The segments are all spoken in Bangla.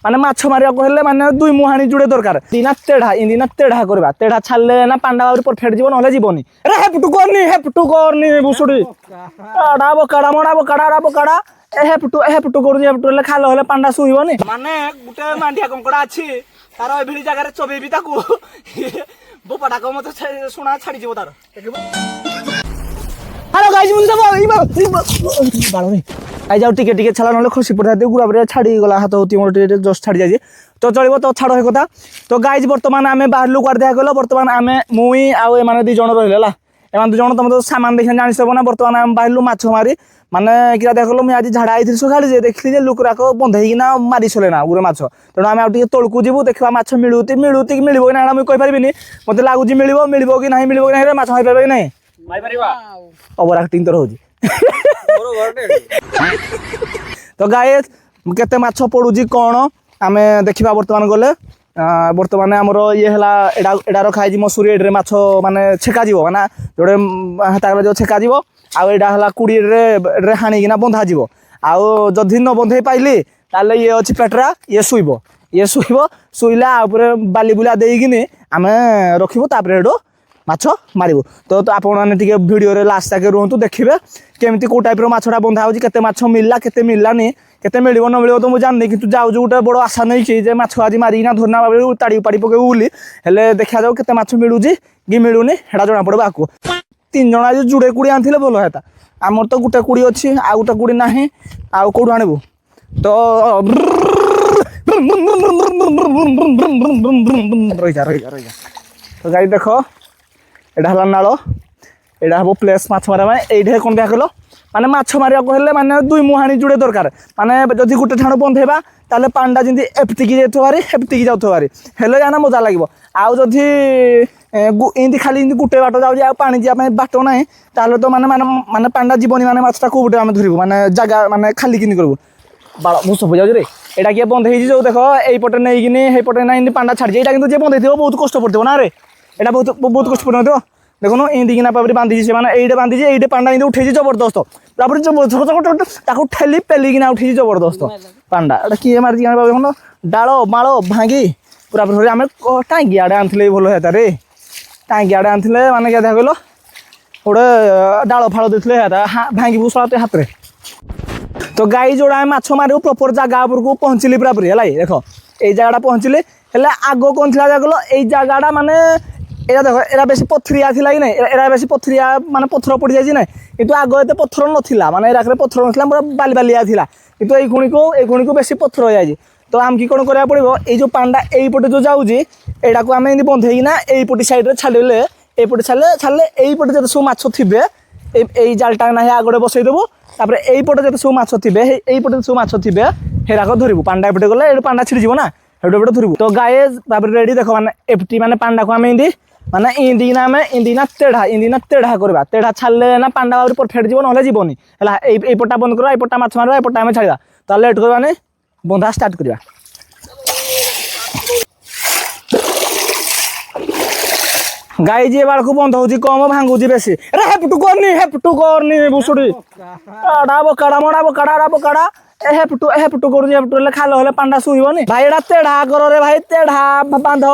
মানে মাছ মারিয়া কহিলে মানে দুই মুহানি জুড়ে দরকার দিনা তেঢ়া ইন্দিনা তেঢ়া করবা তেঢ়া ছাড়লে না পান্ডা বাবুর পরফেক্ট জীবন হলে জীবনী রে হেপটু করনি বুসুড়ি ডাবো কাড়া মড়াবো কাড়া হেপটু করুছি হেপটু হলে খালে হলে পান্ডা শুইবনি মানে গোটে মান্ডিয়া কঙ্কড়া আছে তার এভଳି জায়গায় চবেবি তাকু বোপাটা কম তো শোনা ছাড়ি যাব তার হ্যালো গাইজ মুন্ডা বাড়ি আই যাও টিকে ছাড়া নহলে খুশি পড়ে থাকে গুড়া পড়ে ছাড়ি গলা হাত হতি মোর টিকে জস্ট ছাড়ি যাইছে তো চলিব তো ছাড় হই কথা তো গাইজ বর্তমান আমি বাহারলু কুয়ার দেখা গেল বর্তমান আমি মুই আউ এমানে দুই জন রহিলে লা এমান দুই জন তোমরা তো সামান দেখে জানি সব না বর্তমান আমি বাহারলু মাছ মারি মানে কিরা দেখলো মুই আজি ঝাড়া আইଥିଲି সকালে যে দেখলি যে লোকরাক বন্ধেইকিনা মারি চলে না গুড়ে মাছ তেণু আমি আউ টিকে তলকু যাবু ଦେଖିବା মাছ মিলুতি কি মিলিব না আমি কই পারিবিনি মতে লাগুজি মিলিব কি নাই রে মাছ হই পারবে কি নাই মারি পারিবা ওভার অ্যাক্টিং তো হউজি তো গাইস কেতে মাছ পড়ুজি কোন আমি দেখিবা বর্তমান গলে বর্তমানে আমার ইয়ে হেলা এডা রখা হয়েছি মশুরি এডে মাছ মানে ছেকা যাব মানে जोड़े হাতাগলে যে ছেকা যাব আউ এডা হেলা কুড়িরে হাণিকিনা বন্ধা যাব আউ যদি ন বন্ধেই পাইলি তাহলে ইয়ে অছি পেটরা ইয়ে শুইব শুইলা উপরে বালি বুলা ଦେଇକିନି ଆମେ ରଖିବୁ ତାପରେ ଏଠୁ ମାଛ ମାରିବୁ ତ ଆପଣମାନେ ଟିକେ ଭିଡ଼ିଓରେ ଲାଷ୍ଟ ଯାକେ ରୁହନ୍ତୁ ଦେଖିବେ କେମିତି କେଉଁ ଟାଇପ୍ର ମାଛଟା ବନ୍ଧା ହେଉଛି କେତେ ମାଛ ମିଳିଲା କେତେ ମିଳିଲାନି କେତେ ମିଳିବ ନ ମିଳିବ ତ ମୁଁ ଜାଣିନି କିନ୍ତୁ ଯାଉଛି ଗୋଟେ ବଡ଼ ଆଶା ନେଇକି ଯେ ମାଛ ଆଜି ମାରିକିନା ଧରିନା ଭାବେ ତାଡ଼ି ପାଡ଼ି ପକେଇବୁ ବୋଲି ହେଲେ ଦେଖାଯାଉ କେତେ ମାଛ ମିଳୁଛି କି ମିଳୁନି ସେଟା ଜଣାପଡ଼ିବ ଆକୁ 3 ଜଣ ଆଜି ଯୁଡ଼େ କୁଡ଼ି ଆଣିଥିଲେ ଭଲ ହେତା ଆମର ତ ଗୋଟେ କୁଡ଼ି ଅଛି ଆଉ ଗୋଟେ କୁଡ଼ି ନାହିଁ ଆଉ କେଉଁଠୁ ଆଣିବୁ ତ ରହିଯା ତ ଗାଈ ଦେଖ এটা হল নাল এটা হব প্লেস মাছ মারা এইটা কোন দেখা গেল মানে মাছ মারিয়া হলে মানে দুই মুহানি জুড়ে দরকার মানে যদি গোটে ঠাণ বন্ধেবা তাহলে পান্ডা যেমনি এপটিকি যাইতে পারি হেপটিকি যাওতে পারি হেলে জানা মজা লাগবে আউ যদি এমনি খালি এমনি গোটে বাট যাଉଛି আর পানি যা বাট নাই তাহলে তো মানে মানে মানে পান্ডা জীবনী মানে মাছটা কোটে আমি ধরবু মানে জায়গা মানে খালি কিনি করবু বাড় ভূষ হয়ে যাଉଛି রে এটা কিয়ে বন্ধ হয়েছি যে দেখো এইপটে নেইকিনি সেইপটে না এমনি পান্ডা ছাড়ছে এটা কিন্তু যে বন্ধ হয়ে বহুত কষ্ট পড়তে না রে এটা বহুত কষ্ট পড়ে হতো দেখুন এদিকে পাবি বাঁধিছি সে মানে এইটা বাঁধিছি এইটা পান্ডা কিন্তু উঠেছি জবরদস্ত তারপরে তাকে ঠেলি পেলিকিনা উঠেছি জবরদস্ত পান্ডা এটা কি মারিছি দেখুন ডাল মাল ভাঙ্গি পুরা ধরে আমি টাঙ্কি আড়ে আনলে ভাল হেতা রে টাঙ্কি আড়ে আনলে মানে কে দেখা গেল গোটে ডাল ফাল দিয়েছিল হেতা ভাঙ্গিবু সলাতে হাତରେ তো গাই ଯୋଉଟା আমি মাছ মারিবু প্রপর জায়গা উপরকু পৌঁছিলি পুরাপুরি হল দেখ এই জায়গাটা পৌঁছিলি হলে আগ কোন লা গেল এই জায়গাটা মানে এটা দেখো এরা বেশি পথরিয়া লা কি না এরা বেশি পথরিয়া মানে পথর পড়ি যাই না কিন্তু আগ এতে পথর নথিলা মানে এরাকে পথর নথিলা পুরা বালিয়া লা কিন্তু এই খুঁড়িকু বেশি পথর হয়ে যাই তো আমি কি কোণ করা পড়ব এই যে পান্ডা এইপটে যে যাচ্ছি এটাকে আমি এমনি বন্ধেইকিনা এইপটি সাইডে ছাড়লে এইপটে ছাড়লে এইপটে যেতে সব মাছ থিবে এই জালটা না আগড়ে বসাই দেবো তারপরে এইপটে যেতে সব মাছ থিবে এইপটে সব মাছ থিবে সেটাকে ধরবু পান্ডা এপটে গেলে এটা পান্ডা ছিড়ি যাব না সেটা এপটে ধরবু তো গায়ে তারপরে রেডি দেখো মানে এপটি মানে পান্ডাকে আমি এমনি মানে ইন্দিনা তেঢ়া করবা তেঢ়া ছাড়লে না পান্ডা বাবুর পরফেক্ট জীবন হলে জীবনী হ্যাঁ এইপটটা বন্ধ করবা এইপটটা মাছ মারবা এইপটটা আমি ছাড়বা তাহলে লেট করবা মানে বন্ধা স্টার্ট করিবা গাই যে বাড়কু বন্ধ হচ্ছে কম ভাঙ্গুছি বেশি রে হেপটু করনি বুসুড়ি ডাবো কাড়া মড়াবো কাড়া হেপটু করুছি হেপটু হলে খালে হলে পান্ডা শুইবনি ভাই এটা তেঢ়া কর রে ভাই তেঢ়া বাঁধ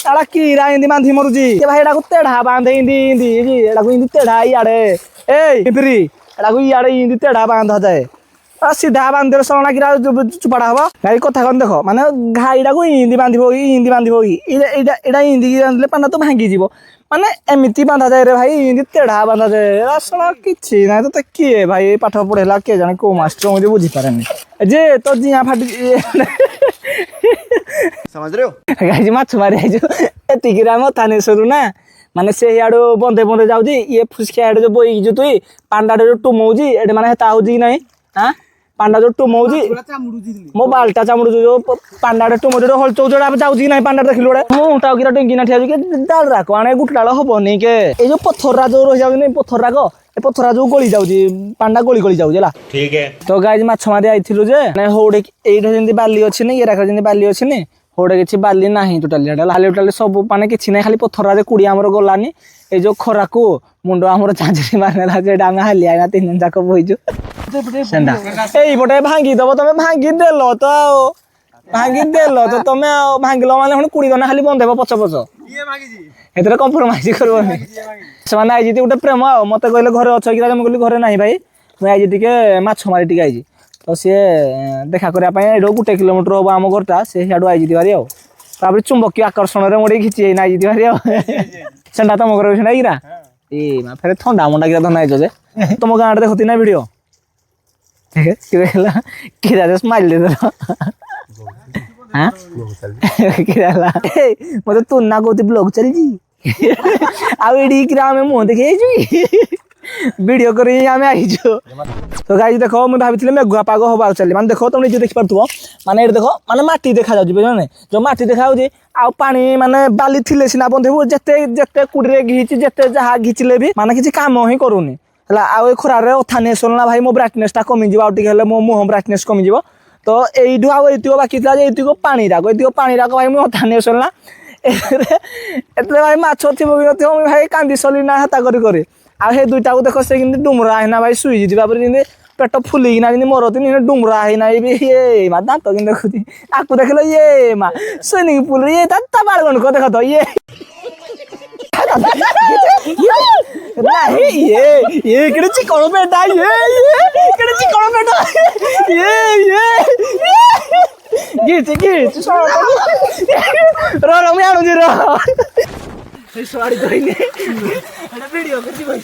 এটা কিরা ইন্দি বাঁধি মরুছি ভাই এটাকে তেঢ়া বাঁধে ইন্দি এটাকে ইন্দি তেঢ়া ইয়াড়ে এই ফিরি এটাকে ইয়াড়ে ইন্দি তেঢ়া বাঁধা যায় সিধা বাঁধলে সরনা কিরা চুপাড়া হব গাই কথা কন দেখ মানে ঘাইটাকে ইন্দি বাঁধিব এটা ইন্দি বাঁধলে পান্ডা তো ভাঙ্গি যাব মানে এমিতি বাঁধা যায় রে ভাই ইন্দি তেঢ়া বাঁধা যায় আসলে কিছু না তো কিଏ ভাই পাঠ পড়েলা কে জানে কেউ মাস্টার মধ্যে বুঝি পারেনি যে তোর জিয়া ফাটি গাইছি মাছ মারি আইଛୁ ଏତିକିରେ ଆମ ଥାନେଶ୍ୱରରୁ ନା ମାନେ ସେ ଇଆଡ଼ୁ ବନ୍ଧେ ଯାଉଛି ଇଏ ଫୁସକିଆ ଆଡ଼େ ଯୋଉ ବଇଛୁ ତୁଇ ପାଣ୍ଡାଟେ ଯୋଉ ଟୁମଉଛି ଏଠି ମାନେ ହେତା ହଉଛି କି ନାହିଁ ହାଁ ପାଣ୍ଡା ଯୋଉ ଟୁମଉଛି ମୋ ବାଲଟା ଚାମୁଡୁଛୁ ଯୋଉ ପାଣ୍ଡାଟେ ଟୁମଉଛି ଯୋଉ ହଳଚଉ ଯୋଉଟା ଯାଉଛି କି ନାହିଁ ପାଣ୍ଡା ଦେଖିଲୁ ଗୋଟେ ମୁଁ ଟାଉ କିରା ଟେଙ୍କିନା ଠିଆ କି ଡାଳ ରାକ ଆଣେ ଗୋଟେ ଡାଳ ହବନି କେ ଏଇ ଯୋଉ ପଥରରା ଯୋଉ ରହିଯାଉଛି ପଥର ରାକ ଏ ପଥରା ଯୋଉ ଗଳି ଯାଉଛି ପାଣ୍ଡା ଗଳି ଯାଉଛି ହେଲା ଠିକ ତ ଗାଈ ମାଛ ମାରି ଆଇଥିଲୁ ଯେ ହଉଡେ ଏଇଟା ଯେମିତି ବାଲି ଅଛି ନି ଇଏ ରାକ ଯେମିତି ବାଲି ଅଛି ନି होड़े किसी बाली ना टोटाली टोटाली सब माने किसी ना खाली पथर कुड़ी आमर गलानी ये जो खरा को मुंड आमर झांझरी मारने आम हालिया 3 जन जाक बहीचु ये भांगीदब तुम भांगीदेल तो भांगीदेल तो तुम भांगिल मैंने कुड़ी दना खाली बंदेब पछ पछ ये कंप्रोमाइज करनी से आई गोटे प्रेम आ मत कहले घरे अच्छे कि मुझे घरे ना भाई मुझे आई टे माछ मारी टे आई तो सी देखा करने गोटे किलोमीटर हम आम घरटा से सियाड़ आई भारी आउे चुंबकीय आकर्षण में मोटे खिची आई भारी सेंटा तुम घर से गिरा ए फेर थंडा मंडा गिरा धना जे तुम गाँव देखती ना वीडियो किरा स्माइल दे मत तू ना कहती ब्लॉग चलती आम मुह देखे वीडियो कर तो गाई देख मुझे भाई मेघुआ पाग हवा चलिए मैंने देख तुम निजे देख पार्थ्व माने देख माने माटी देखा जाए जो माटी देखा पानी माने बाली थिले सीना बंधेबू जिते जिते कुड़ी घिची जिते जहाँ घिचिले भी माने किसी काम ही करूनी है खरार अथा नहीं सुनला भाई मो ब्राइटनेसटा कमिज मो मुह ब्राइटनेस कमिज तो यू आईक बाकी ये पानी राग भाई मुझे अथा नहीं सुनला भाई माछ थी भाई कांदी सली ना हाथा करी आए दुईटा को देख से डुमरा है भाई शुई जी पेट फुलिकिना मरती डुमरा है ये माँ दात कि देखुची आपको देख लो ये माँ स्विमिंग पूल ये बालगन को देख तो ये ये चिकन बेटा ये चिकन बेटा ये गिच रो मैं आणुची रो सवारी धोइने वीडियो करती भाई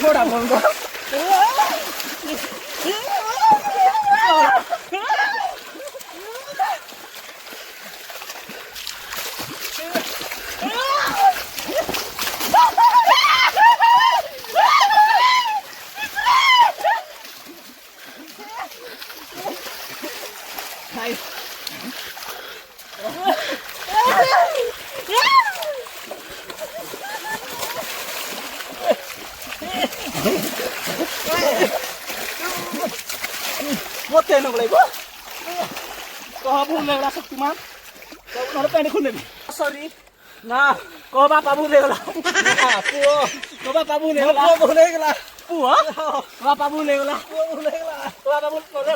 थोड़ा बोल मोटे न बोले को कह भूल गला शक्तिमान तो पैंट खोल ले सॉरी ना कह बापा भूल गला पुओ कह बापा भूल गला पुओ बापा भूल गला बापा भूल करे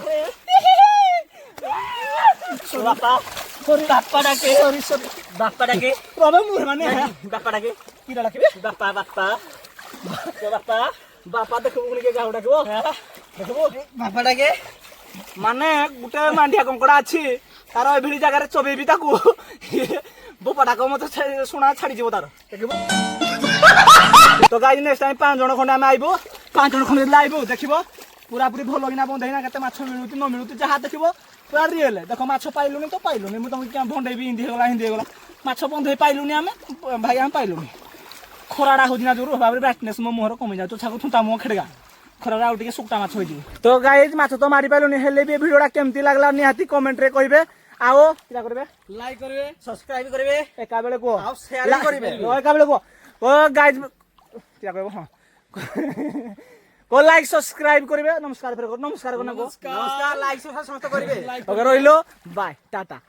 बापा सॉरी बापा डाके सॉरी बापा डाके प्रॉब्लम मुर माने बापा डाके किरा डाके बापा बापा बापा बापा देखबो के गाउ डाकबो देखबो बापा डाके माने गुटे मांडिया कंकड़ा अच्छी तार एभली जगह चबेबी ताकू बोपाटा को मत सुना छाड़ी जीव तार तो गाइस नेक्स्ट टाइम 5 जण खंडे आम आइबो 5 जण खंडे आइबो देखिबो पूरा पूरी भलो किना बंधैना केते माछ मिलुती न मिलुती जहा देखिबो पूरा रियल देखो माछ पाइलुनी तो पाइलुनी मु तुम क्या भंडे भी हिंदी गला माछ बंधै पाइलुनी आमे भाई आम पाइलुनी खराडा होजिना जोर भाबरे ब्राइटनेस मो मोहर कमी जा तो छाको थुंता मो खेडगा खरा आउ टिके सुक्टा माछ होई तो गाइस माछ तो मारी पाइलुनी हेले भी वीडियोटा केमती लागला निहाती कमेंट रे कहिबे आओ क्या करबे लाइक करबे सब्सक्राइब करबे एका बेले को आओ शेयर करबे एका बेले को ओ गाइस क्या कहबो हां को लाइक सब्सक्राइब करबे नमस्कार फेर नमस्कार को नमस्कार लाइक सब्सक्राइब करबे अगर रहिलो बाय टाटा।